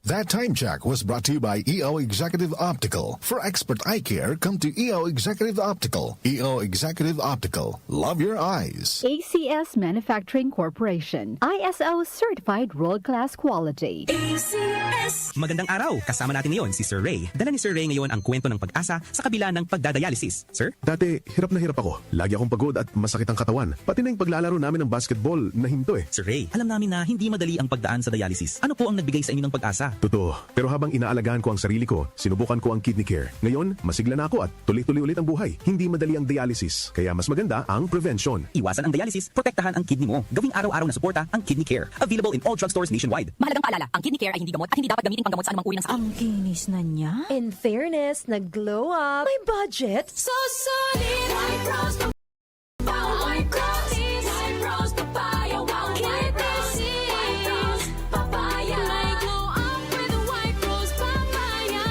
That time check was brought to you by EO Executive Optical. For expert eye care, come to EO Executive Optical. EO Executive Optical. Love your eyes. ACS Manufacturing Corporation. ISO Certified World-Class Quality. ACS. Magandang araw! Kasama natin ngayon si Sir Ray. Dala ni Sir Ray ngayon ang kwento ng pag-asa sa kabila ng pagdadialysis. Sir? Dati, hirap na hirap ako. Lagi akong pagod at masakit ang katawan. Pati na yung paglalaro namin ng basketball na hinto eh. Sir Ray, alam namin na hindi madali ang pagdaan sa dialysis. Ano po ang nagbigay sa inyo ng pag-asa? Totoo. Pero habang inaalagaan ko ang sarili ko, sinubukan ko ang kidney care. Ngayon, masigla na ako at tuloy-tuloy ulit ang buhay. Hindi madali ang dialysis. Kaya mas maganda ang prevention. Iwasan ang dialysis, protektahan ang kidney mo. Gawing araw-araw na suporta ang kidney care. Available in all drugstores nationwide. Mahalagang paalala, ang kidney care ay hindi gamot at hindi dapat gamitin panggamot sa anumang uri ng sakit. Ang kinis na niya. In fairness, nag-glow up. May budget. So solid, white rose papaya, white rose papaya, wow, white rose papaya. May glow up with a white rose papaya.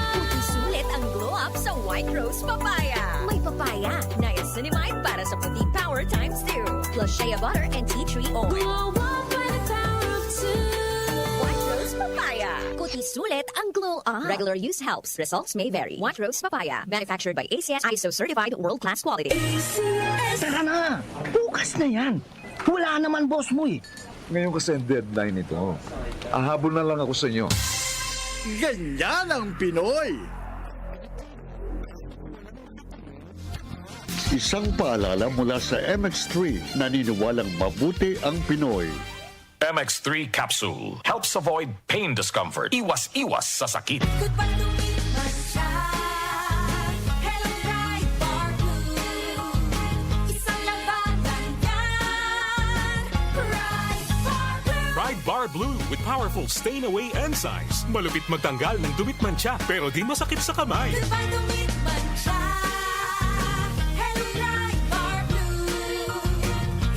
Sulit ang glow up sa White Rose Papaya. May papaya, niacinamide para sa puti power times 2. Plus shea butter and tea tree oil. Glow up with the power of 2. White Rose Papaya. Kuti sulit ang glow up. Regular use helps. Results may vary. White Rose Papaya. Manufactured by ACS ISO Certified World-Class Quality. ACS. Tara na! Bukas na yan! Wala naman boss mo eh. Ngayon kasi ang deadline nito. Ahabol na lang ako sa inyo. Ganyan ang Pinoy! Isang paalala mula sa MX3, naniniwalang mabuti ang Pinoy. MX3 Capsule helps avoid pain discomfort. Iwas-iwas sa sakit. Goodbye to me, Masya. Hello, Ride Bar Blue. Isang labanan yan. Ride Bar Blue. Ride Bar Blue with powerful stain-away enzymes. Malupit magtanggal ng dumit mancha pero di masakit sa kamay. Goodbye to me, Masya. Hello, Ride Bar Blue.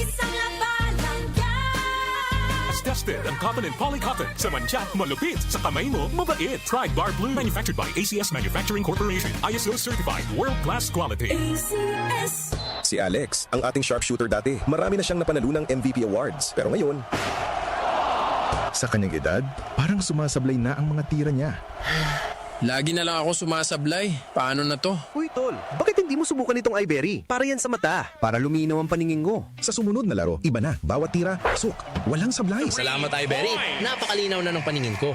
Isang labanan yan. As tested ang cotton and polycotton. Sa mancha, malupit. Sa kamay mo, mabait. Ride Bar Blue. Manufactured by ACS Manufacturing Corporation. ISO Certified World-Class Quality. ACS. Si Alex, ang ating sharpshooter dati. Marami na siyang napanalunang MVP awards. Pero ngayon, sa kanyang edad, parang sumasablay na ang mga tira niya. Lagi na lang ako sumasablay. Paano na to? Uy, tol, bakit hindi mo subukan itong iBerry? Para yan sa mata. Para luminaw ang paningin ko. Sa sumunod na laro, iba na. Bawat tira, pasok. Walang sablay. Salamat, iBerry. Napakalinaw na ng paningin ko.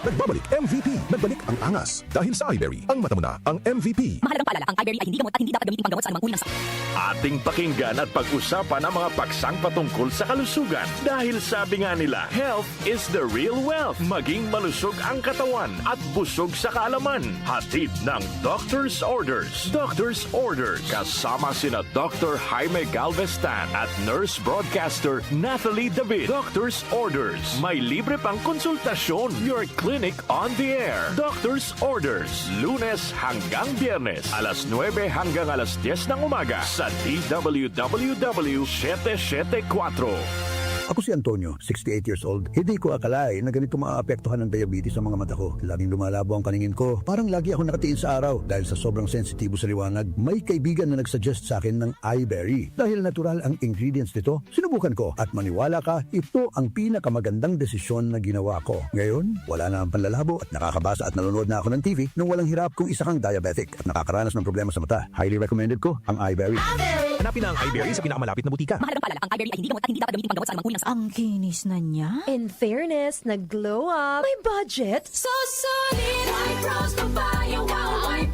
Nagbabalik MVP. Nagbalik ang angas. Dahil sa iBerry, ang mata mo na ang MVP. Mahalagang paalala, ang iBerry ay hindi gamot at hindi dapat gamitin panggamot sa anumang uri ng sakit. Ating pakinggan at pag-usapan ang mga paksang patungkol sa kalusugan. Dahil sabi nga nila, health is the real wealth. Maging malusog ang katawan at busog sa kaalaman. Hatid ng Doctor's Orders. Doctor's Orders. Kasama sina Dr. Jaime Galvestan at nurse broadcaster Nathalie David. Doctor's Orders. May libre pang konsultasyon. Your clinic on the air. Doctor's Orders. Lunes hanggang Biyernes. Alas 9 hanggang alas 10 ng umaga sa DWWW 774. Ako si Antonio, 68 years old. Hindi ko akalain na ganito maaapektuhan ng diabetes sa mga mata ko. Laging lumalabo ang paningin ko. Parang lagi ako nakatiin sa araw dahil sa sobrang sensitibo sa liwanag. May kaibigan na nagsuggest sa akin ng iBerry. Dahil natural ang ingredients nito, sinubukan ko. At maniwala ka, ito ang pinakamagandang desisyon na ginawa ko. Ngayon, wala na ang panlalabo at nakakabasa at nanonood na ako ng TV nung walang hirap kung isa kang diabetic at nakakaranas ng problema sa mata. Highly recommended ko ang iBerry. Hanapin na ang iBerry sa pinakamalapit na butika. Mahalagang paalala, ang iBerry ay hindi gamot at hindi dapat gamitin panggamot sa anumang uri ng sakit. Ang kinis na niya. In fairness, nag-glow up. May budget. So solid, white rose papaya, wow, white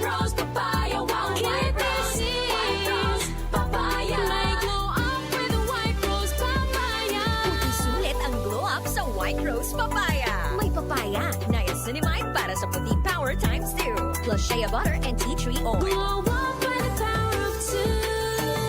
rose papaya, wow, white rose papaya. May glow up with a white rose papaya. Kuti sulit ang glow up sa White Rose Papaya. May papaya, niacinamide para sa puti power times 2. Plus shea butter and tea tree oil. Glow up with the power of 2.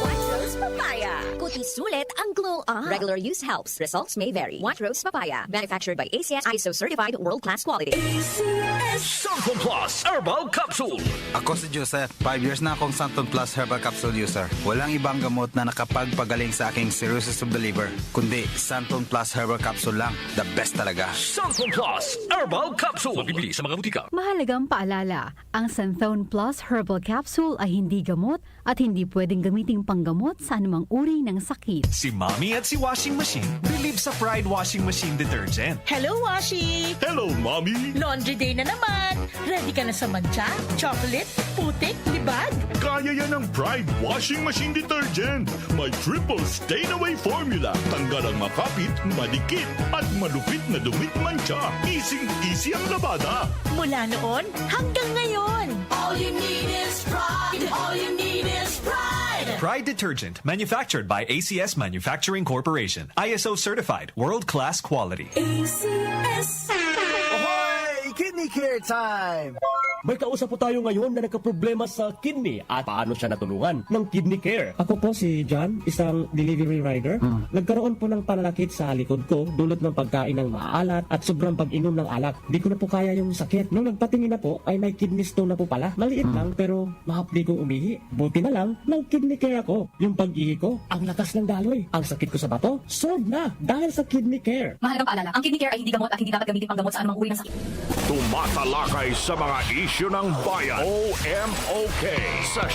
White Rose Papaya. Kuti sulit ang glow up. Regular use helps. Results may vary. White Rose Papaya. Manufactured by ACS ISO Certified World-Class Quality. ACS. Santon Plus Herbal Capsule. Ako si Joseph. 5 years na akong Santon Plus Herbal Capsule user. Walang ibang gamot na nakapagpagaling sa aking cirrhosis of the liver, kundi Santon Plus Herbal Capsule lang. The best talaga. Santon Plus Herbal Capsule. Mabibili sa mga butika. Mahalagang paalala, ang Santhone Plus Herbal Capsule ay hindi gamot at hindi pwedeng gamiting panggamot sa anumang uri ng sakit. Si Si Mommy at si Washing Machine believe sa Pride Washing Machine Detergent. Hello, Washi! Hello, Mommy! Laundry day na naman! Ready ka na sa mancha, chocolate, putik, libag? Kaya yan ang Pride Washing Machine Detergent. May triple stain-away formula. Tanggal ang makapit, madikit, at malupit na dumit mancha. Easy ang labada. Mula noon hanggang ngayon. All you need is pride. All you need is pride. Pride Detergent, manufactured by ACS Manufacturing Corporation. ISO certified, world-class quality. ACS. Ahoy! Kidney Care Time! May kausap po tayo ngayon na nagkaproblema sa kidney at paano siya natulungan ng Kidney Care. Ako po si John, isang delivery rider. Nagkaroon po ng pananakit sa likod ko dulot ng pagkain ng maalat at sobrang pag-inom ng alak. Di ko na po kaya yung sakit. Nung nagpatingin na po ay may kidney stone na po pala. Maliit lang pero mahapdi kong umihi. Buti na lang, nag-Kidney Care ako. Yung pag-ihi ko, ang lakas ng daloy. Ang sakit ko sa bato, solved na dahil sa Kidney Care. Mahalagang paalala, ang Kidney Care ay hindi gamot at hindi dapat gamitin pang gamot sa anumang uri ng sakit. Tumatalakay sa mga isyu ng bayan. OMOK sa